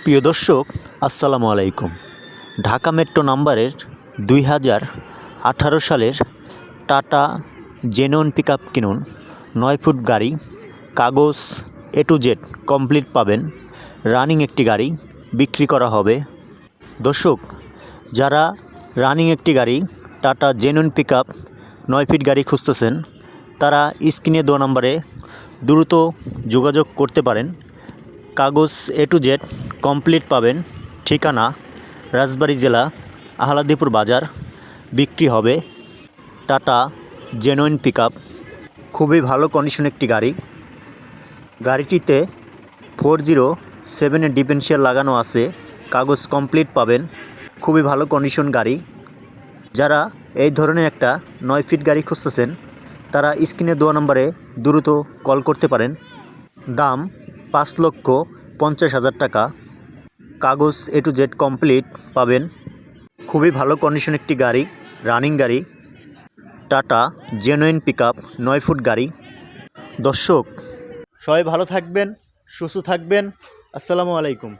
প্রিয় দর্শক, আসসালামু আলাইকুম। ঢাকা মেট্রো নাম্বারের 2018 সালের টাটা জেনন পিকআপ কিনুন। 9 ফুট গাড়ি, কাগজ A to Z কমপ্লিট পাবেন। রানিং একটি গাড়ি বিক্রি করা হবে। দর্শক, যারা রানিং একটি গাড়ি টাটা জেনুইন পিকআপ 9 ফিট গাড়ি খুঁজতেছেন, তারা স্ক্রিনে দেওয়া নম্বরে দ্রুত যোগাযোগ করতে পারেন। কাগজ A to Z কমপ্লিট পাবেন। ঠিকানা রাজবাড়ী জেলা, আহলাদীপুর বাজার। বিক্রি হবে টাটা জেনুইন পিকআপ। খুবই ভালো কন্ডিশন একটি গাড়ি। গাড়িটিতে 407 ডিফারেন্সিয়াল লাগানো আছে। কাগজ কমপ্লিট পাবেন। খুবই ভালো কন্ডিশন গাড়ি। যারা এই ধরনের একটা 9 ফিট গাড়ি খুঁজতেছেন, তারা স্ক্রিনে দেওয়া নম্বরে দ্রুত কল করতে পারেন। দাম 5,50,000 টাকা। কাগজ A to Z কমপ্লিট পাবেন। খুবই ভালো কন্ডিশন একটি গাড়ি, রানিং গাড়ি, টাটা জেনুইন পিকআপ 9 ফুট গাড়ি। দর্শক, সবাই ভালো থাকবেন, সুস্থ থাকবেন। আসসালামু আলাইকুম।